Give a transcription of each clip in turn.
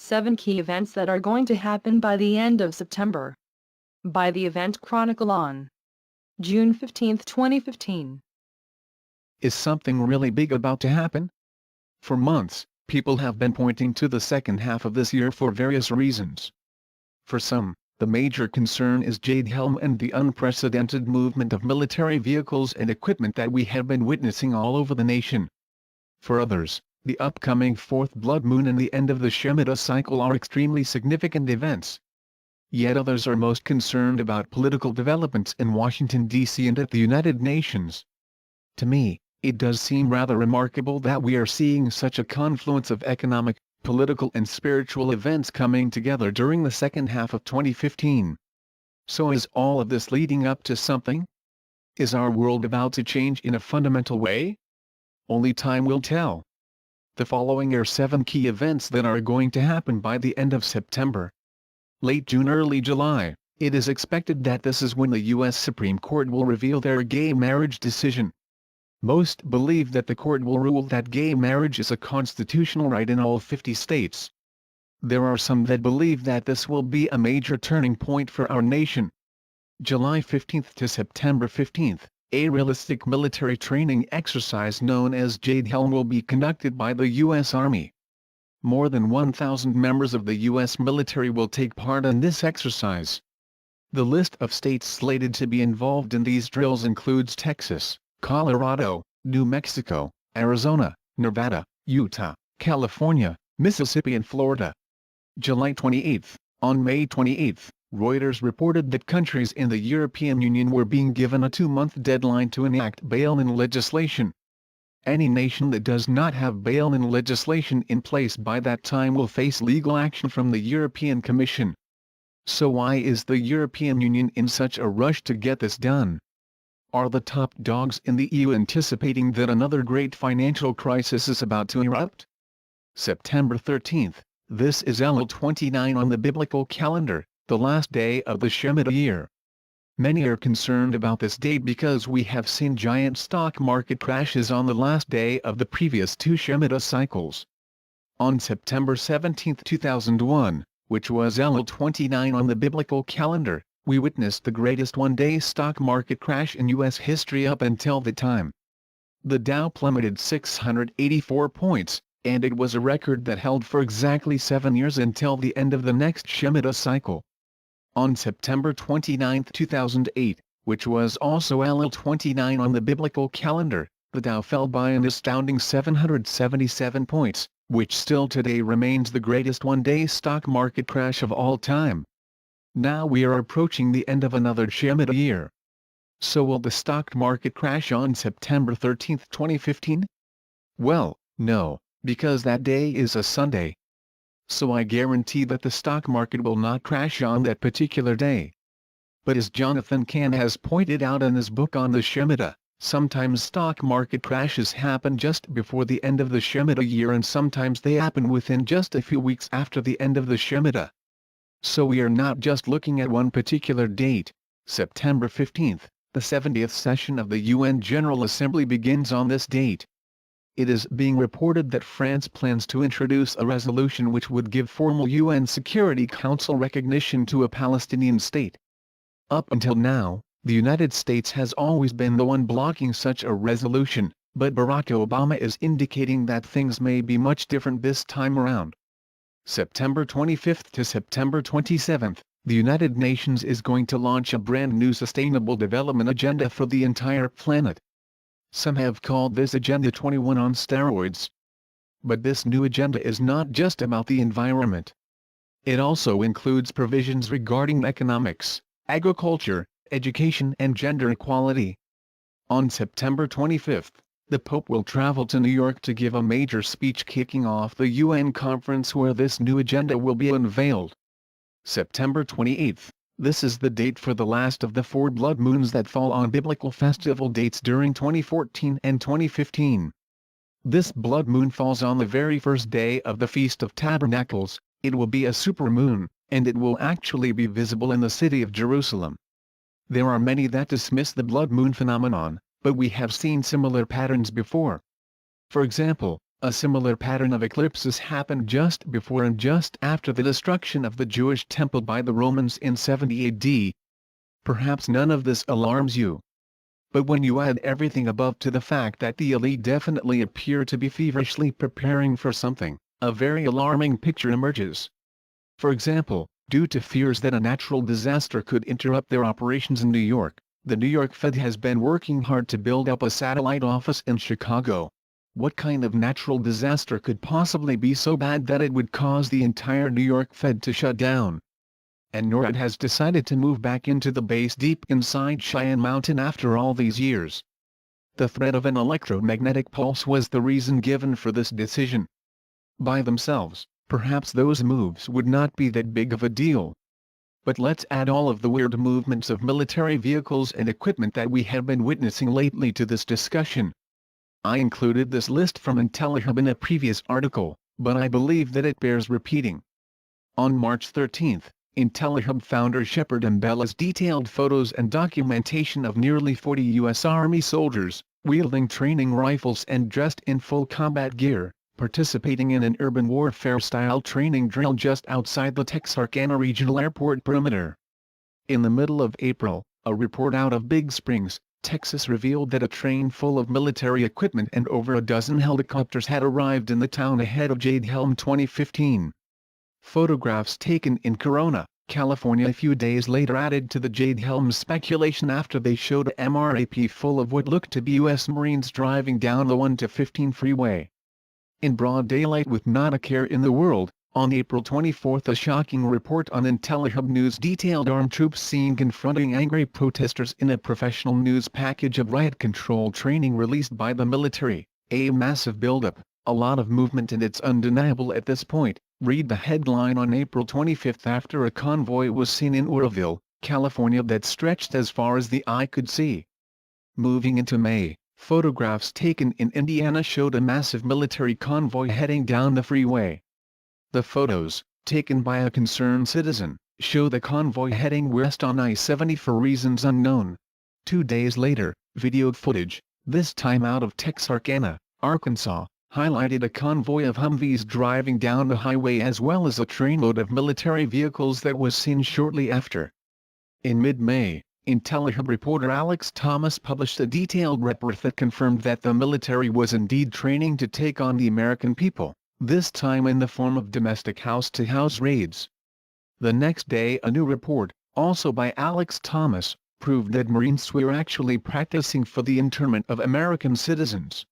7 key events that are going to happen by the end of September. By the Event Chronicle on June 15, 2015. Is something really big about to happen? For months, people have been pointing to the second half of this year for various reasons. For some, the major concern is Jade Helm and the unprecedented movement of military vehicles and equipment that we have been witnessing all over the nation. For others, the upcoming fourth blood moon and the end of the Shemitah cycle are extremely significant events. Yet others are most concerned about political developments in Washington, D.C. and at the United Nations. To me, it does seem rather remarkable that we are seeing such a confluence of economic, political and spiritual events coming together during the second half of 2015. So is all of this leading up to something? Is our world about to change in a fundamental way? Only time will tell. The following are 7 key events that are going to happen by the end of September. Late June, early July, it is expected that this is when the U.S. Supreme Court will reveal their gay marriage decision. Most believe that the court will rule that gay marriage is a constitutional right in all 50 states. There are some that believe that this will be a major turning point for our nation. July 15 to September 15, a realistic military training exercise known as Jade Helm will be conducted by the U.S. Army. More than 1,000 members of the U.S. military will take part in this exercise. The list of states slated to be involved in these drills includes Texas, Colorado, New Mexico, Arizona, Nevada, Utah, California, Mississippi and Florida. July 28. On May 28, Reuters reported that countries in the European Union were being given a 2-month deadline to enact bail-in legislation. Any nation that does not have bail-in legislation in place by that time will face legal action from the European Commission. So why is the European Union in such a rush to get this done? Are the top dogs in the EU anticipating that another great financial crisis is about to erupt? September 13. This is Elul 29 on the biblical calendar, the last day of the Shemitah year. Many are concerned about this date because we have seen giant stock market crashes on the last day of the previous 2 Shemitah cycles. On September 17, 2001, which was Elul 29 on the biblical calendar, we witnessed the greatest one-day stock market crash in U.S. history up until the time. The Dow plummeted 684 points, and it was a record that held for exactly 7 years until the end of the next Shemitah cycle. On September 29, 2008, which was also Elul 29 on the biblical calendar, the Dow fell by an astounding 777 points, which still today remains the greatest one-day stock market crash of all time. Now we are approaching the end of another Shemitah year. So will the stock market crash on September 13, 2015? Well, no, because that day is a Sunday. So I guarantee that the stock market will not crash on that particular day. But as Jonathan Cahn has pointed out in his book on the Shemitah, sometimes stock market crashes happen just before the end of the Shemitah year and sometimes they happen within just a few weeks after the end of the Shemitah. So we are not just looking at one particular date. September 15, the 70th session of the UN General Assembly begins on this date. It is being reported that France plans to introduce a resolution which would give formal UN Security Council recognition to a Palestinian state. Up until now, the United States has always been the one blocking such a resolution, but Barack Obama is indicating that things may be much different this time around. September 25 to September 27, the United Nations is going to launch a brand new Sustainable Development Agenda for the entire planet. Some have called this Agenda 21 on steroids. But this new agenda is not just about the environment. It also includes provisions regarding economics, agriculture, education and gender equality. On September 25, the Pope will travel to New York to give a major speech kicking off the UN conference where this new agenda will be unveiled. September 28. This is the date for the last of the 4 blood moons that fall on biblical festival dates during 2014 and 2015. This blood moon falls on the very first day of the Feast of Tabernacles. It will be a supermoon, and it will actually be visible in the city of Jerusalem. There are many that dismiss the blood moon phenomenon, but we have seen similar patterns before. For example, A similar pattern of eclipses happened just before and just after the destruction of the Jewish temple by the Romans in 70 AD. Perhaps none of this alarms you. But when you add everything above to the fact that the elite definitely appear to be feverishly preparing for something, a very alarming picture emerges. For example, due to fears that a natural disaster could interrupt their operations in New York, the New York Fed has been working hard to build up a satellite office in Chicago. What kind of natural disaster could possibly be so bad that it would cause the entire New York Fed to shut down? And NORAD has decided to move back into the base deep inside Cheyenne Mountain after all these years. The threat of an electromagnetic pulse was the reason given for this decision. By themselves, perhaps those moves would not be that big of a deal. But let's add all of the weird movements of military vehicles and equipment that we have been witnessing lately to this discussion. I included this list from IntelliHub in a previous article, but I believe that it bears repeating. On March 13, IntelliHub founder Shepard Embella's detailed photos and documentation of nearly 40 U.S. Army soldiers, wielding training rifles and dressed in full combat gear, participating in an urban warfare-style training drill just outside the Texarkana Regional Airport perimeter. In the middle of April, a report out of Big Springs, Texas revealed that a train full of military equipment and over a dozen helicopters had arrived in the town ahead of Jade Helm 2015. Photographs taken in Corona, California a few days later added to the Jade Helm speculation after they showed a MRAP full of what looked to be U.S. Marines driving down the 1-15 freeway. In broad daylight with not a care in the world, on April 24 a shocking report on IntelliHub News detailed armed troops seen confronting angry protesters in a professional news package of riot control training released by the military. A massive buildup, a lot of movement, and it's undeniable at this point. Read the headline on April 25 after a convoy was seen in Oroville, California that stretched as far as the eye could see. Moving into May, photographs taken in Indiana showed a massive military convoy heading down the freeway. The photos, taken by a concerned citizen, show the convoy heading west on I-70 for reasons unknown. 2 days later, video footage, this time out of Texarkana, Arkansas, highlighted a convoy of Humvees driving down the highway as well as a trainload of military vehicles that was seen shortly after. In mid-May, IntelliHub reporter Alex Thomas published a detailed report that confirmed that the military was indeed training to take on the American people, this time in the form of domestic house-to-house raids. The next day a new report, also by Alex Thomas, proved that Marines were actually practicing for the internment of American citizens.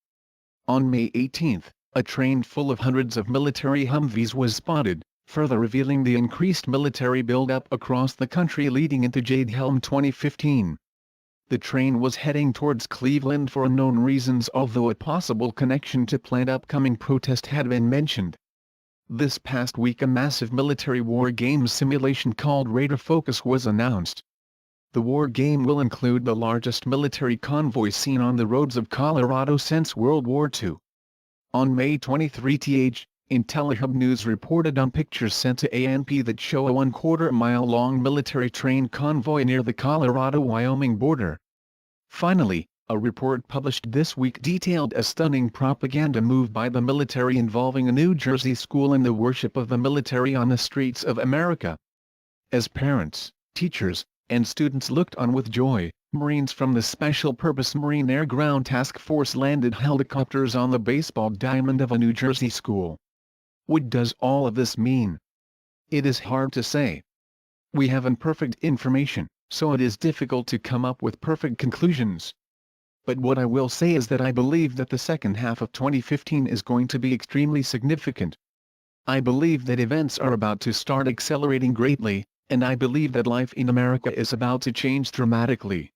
On May 18, a train full of hundreds of military Humvees was spotted, further revealing the increased military buildup across the country leading into Jade Helm 2015. The train was heading towards Cleveland for unknown reasons, although a possible connection to planned upcoming protest had been mentioned. This past week a massive military war games simulation called Raider Focus was announced. The war game will include the largest military convoy seen on the roads of Colorado since World War II. On May 23, IntelliHub News reported on pictures sent to ANP that show a 1/4 mile long military train convoy near the Colorado-Wyoming border. Finally, a report published this week detailed a stunning propaganda move by the military involving a New Jersey school and the worship of the military on the streets of America. As parents, teachers, and students looked on with joy, Marines from the Special Purpose Marine Air Ground Task Force landed helicopters on the baseball diamond of a New Jersey school. What does all of this mean? It is hard to say. We have imperfect information, so it is difficult to come up with perfect conclusions. But what I will say is that I believe that the second half of 2015 is going to be extremely significant. I believe that events are about to start accelerating greatly, and I believe that life in America is about to change dramatically.